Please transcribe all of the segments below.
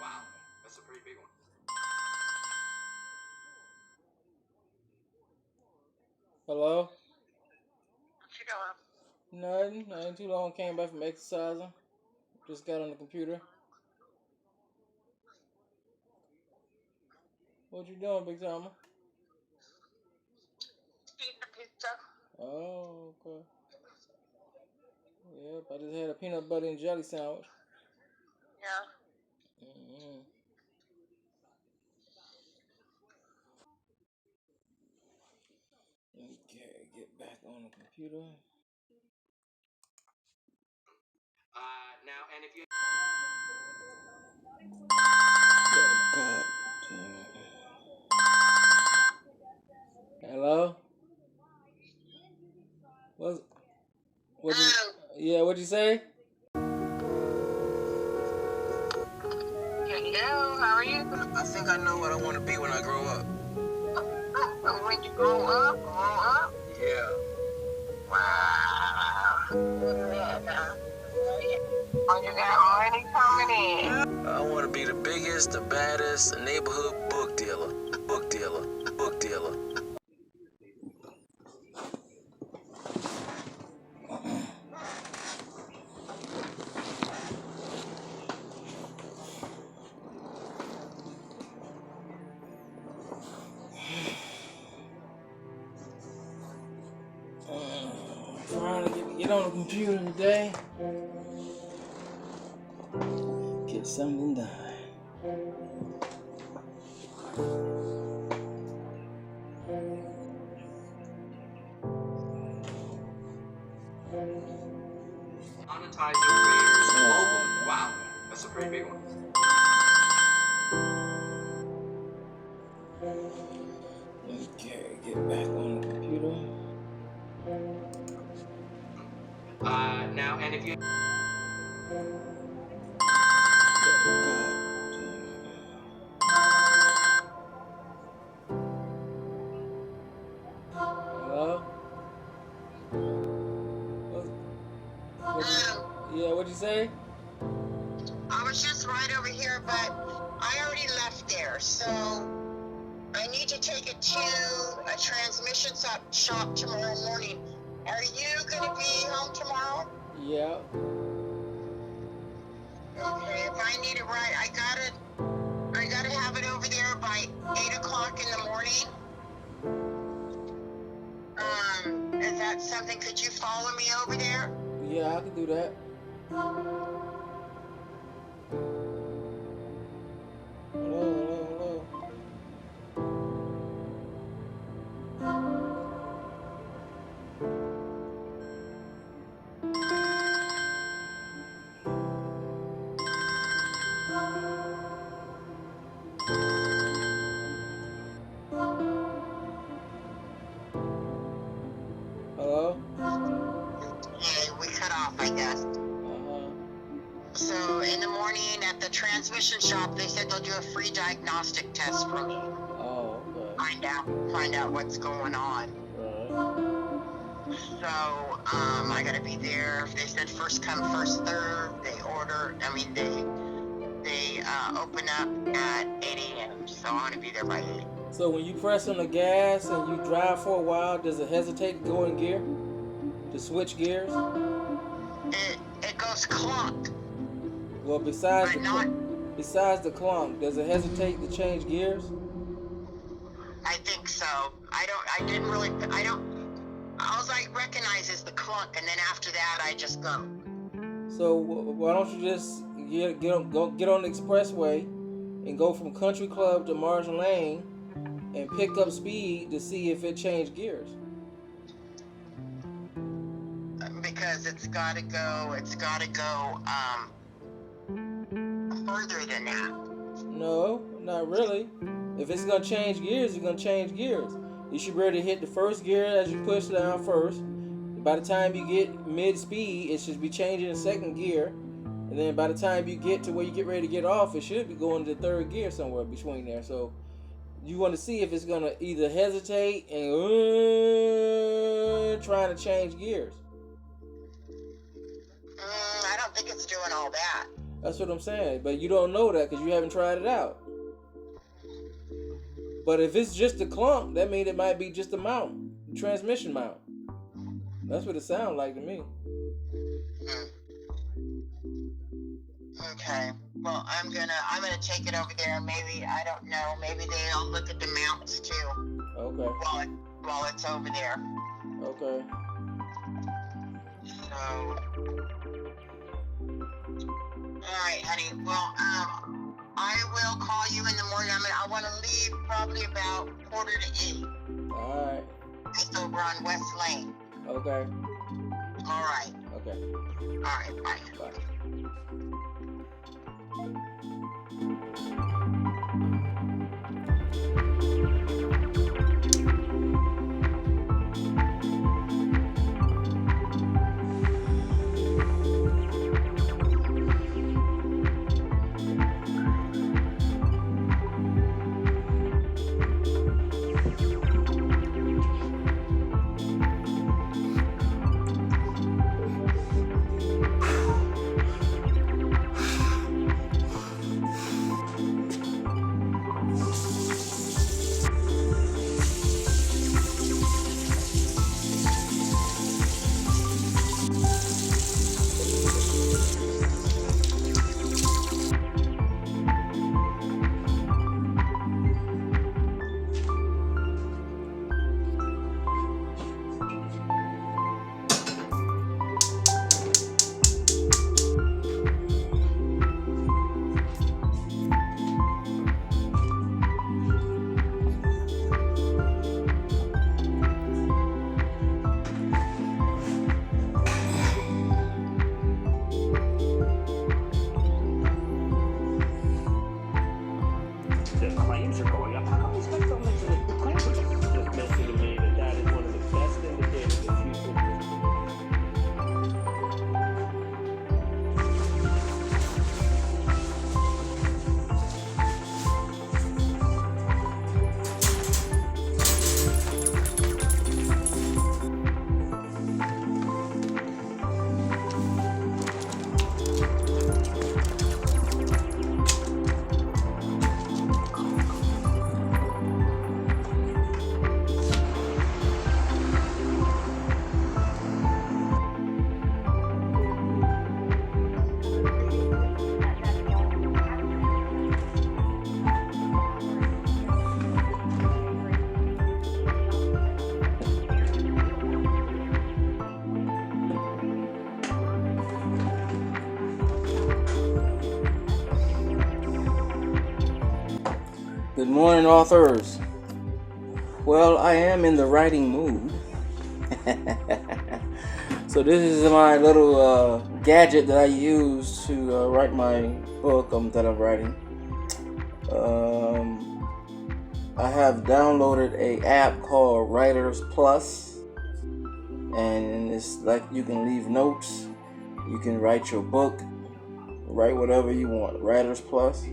Wow, that's a pretty big one. Hello? What you doing? Nothing. I ain't too long. Came back from exercising. Just got on the computer. What you doing, Big Timer? Eating a pizza. Oh, okay. Yep, I just had a peanut butter and jelly sandwich. Yeah. Mm-hmm. Okay, get back on the computer. Now, and if you... Oh, God damn it. Hello? What you, yeah, what'd you say? Hello, how are you? I think I know what I want to be when I grow up. When you grow up? Yeah. Wow. Oh, you got money coming in. I want to be the biggest, the baddest neighborhood book dealer. Book dealer. Book dealer. Trying to get on the computer today. Get something done. Monetizing creators globally. Wow, that's a pretty big one. Okay, get back on the computer. Now, and if you... Hello? What'd you say? I was just right over here, but I already left there, so I need to take it to a transmission shop tomorrow morning. Are you going to be home tomorrow? Yeah. Okay, if I need it right, I gotta have it over there by 8 o'clock in the morning. Is that something? Could you follow me over there? Yeah, I can do that. Hello. Hello? Hey, we cut off, I guess. So in the morning at the transmission shop, they said they'll do a free diagnostic test for me. Oh, okay. Find out what's going on. Right. So I gotta be there. They said first come, first serve. They open up at 8 a.m. So I want to be there by 8. So when you press on the gas and you drive for a while, does it hesitate to go in gear? To switch gears? It goes clunk. Well, besides the clunk, does it hesitate to change gears? I think so. All I recognize is the clunk, and then after that, I just go. So why don't you just get on the expressway and go from Country Club to Marshall Lane and pick up speed to see if it changed gears? Because it's got to go further than that. No, not really. If it's gonna change gears, it's gonna change gears. You should be able to hit the first gear as you push down first. By the time you get mid-speed, it should be changing the second gear. And then by the time you get to where you get ready to get off, it should be going to the third gear somewhere between there. So you want to see if it's gonna either hesitate and trying to change gears. I don't think it's doing all that. That's what I'm saying. But you don't know that because you haven't tried it out. But if it's just a clunk, that means it might be just a mount, transmission mount. That's what it sounds like to me. Okay. Well, I'm gonna take it over there. Maybe, I don't know. Maybe they'll look at the mounts too. Okay. While it's over there. Okay. So. All right, honey. Well, I will call you in the morning. I want to leave probably about 7:45. All right. Just over on West Lane. Okay. All right. Okay. All right. Bye. Bye. Good morning, authors. Well, I am in the writing mood. So this is my little gadget that I use to write my book that I'm writing. I have downloaded an app called Writers Plus, and it's like you can leave notes, you can write your book, write whatever you want. Writers Plus.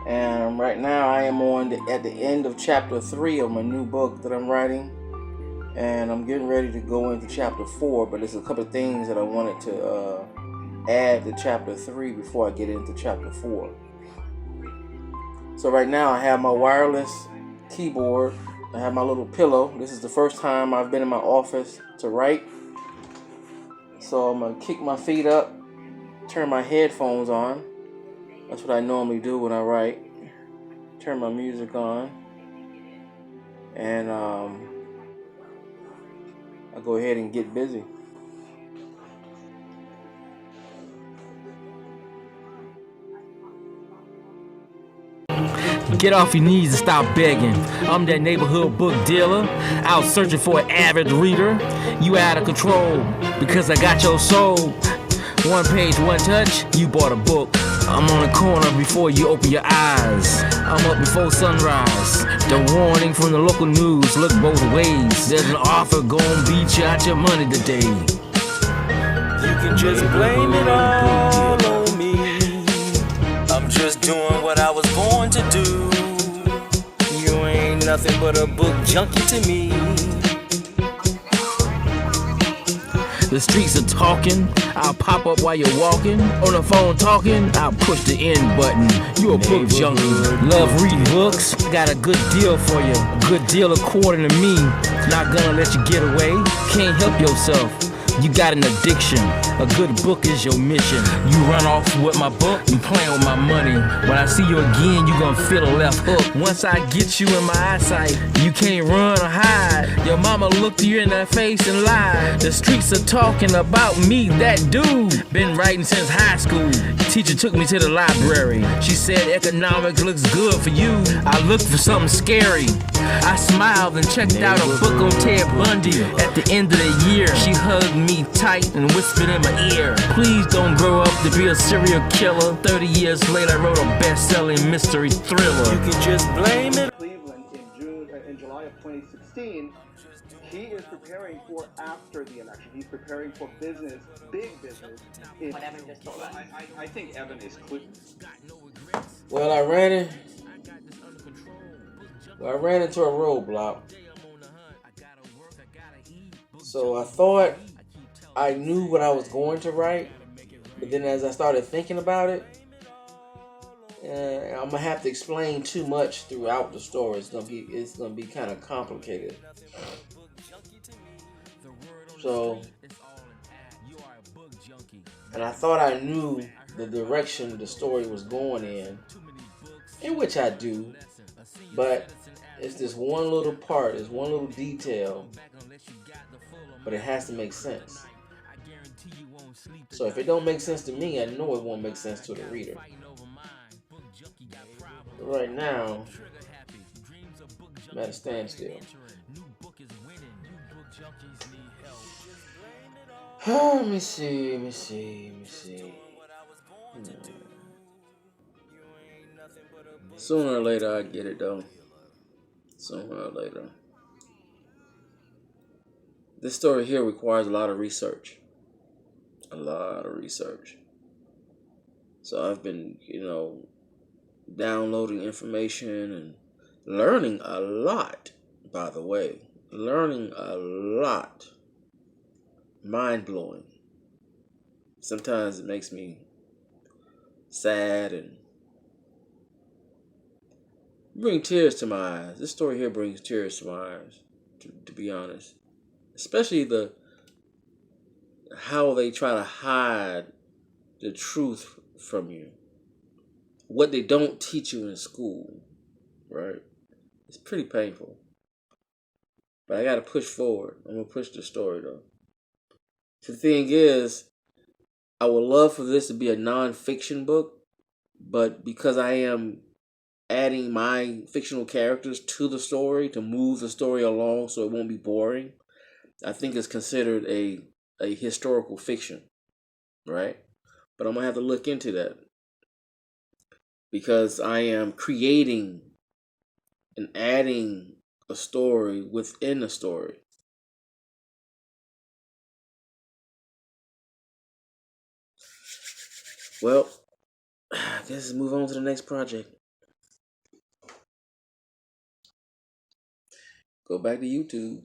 And right now I am at the end of chapter 3 of my new book that I'm writing, and I'm getting ready to go into chapter 4, but there's a couple of things that I wanted to add to chapter 3 before I get into chapter 4. So right now I have my wireless keyboard, I have my little pillow. This is the first time I've been in my office to write, so I'm going to kick my feet up, turn my headphones on. That's what I normally do when I write. Turn my music on, and I go ahead and get busy. Get off your knees and stop begging. I'm that neighborhood book dealer, out searching for an avid reader. You out of control because I got your soul. One page, one touch, you bought a book. I'm on the corner before you open your eyes. I'm up before sunrise. The warning from the local news, look both ways. There's an author gon' beat you out your money today. You can just blame it all on me. I'm just doing what I was born to do. You ain't nothing but a book junkie to me. The streets are talking, I'll pop up while you're walking. On the phone talking, I'll push the end button. You a book junkie, love reading books. Got a good deal for you, a good deal according to me. Not gonna let you get away, can't help yourself. You got an addiction, a good book is your mission. You run off with my book, you playing with my money. When I see you again, you gon' feel a left hook. Once I get you in my eyesight, you can't run or hide. Your mama looked you in the face and lied. The streets are talking about me, that dude. Been writing since high school. Teacher took me to the library. She said economics looks good for you. I looked for something scary. I smiled and checked out a book on Ted Bundy. At the end of the year, she hugged me tight and whispered in my ear, please don't grow up to be a serial killer. 30 years later, I wrote a best-selling mystery thriller. You can just blame it. Cleveland in July of 2016, he is preparing for after the election. He's preparing for business, big business. What Evan just told us. I think Evan is clear. Well, I ran into a roadblock. So I thought I knew what I was going to write, but then as I started thinking about it, I'm gonna have to explain too much throughout the story. It's gonna be kind of complicated. So, and I thought I knew the direction the story was going in which I do, but it's this one little part, it's one little detail, but it has to make sense. So if it don't make sense to me, I know it won't make sense to the reader. But right now, I'm at a standstill. Let me see. Sooner or later, I get it though. Sooner or later. This story here requires a lot of research. So I've been, downloading information and learning a lot, by the way. Learning a lot. Mind-blowing. Sometimes it makes me sad and bring tears to my eyes. This story here brings tears to my eyes, to be honest. Especially how they try to hide the truth from you. What they don't teach you in school, right? It's pretty painful. But I gotta push forward. I'm gonna push the story though. The thing is, I would love for this to be a non-fiction book, but because I am adding my fictional characters to the story to move the story along so it won't be boring, I think it's considered a historical fiction, right? But I'm going to have to look into that because I am creating and adding a story within a story. Well, I guess let's move on to the next project. Go back to YouTube.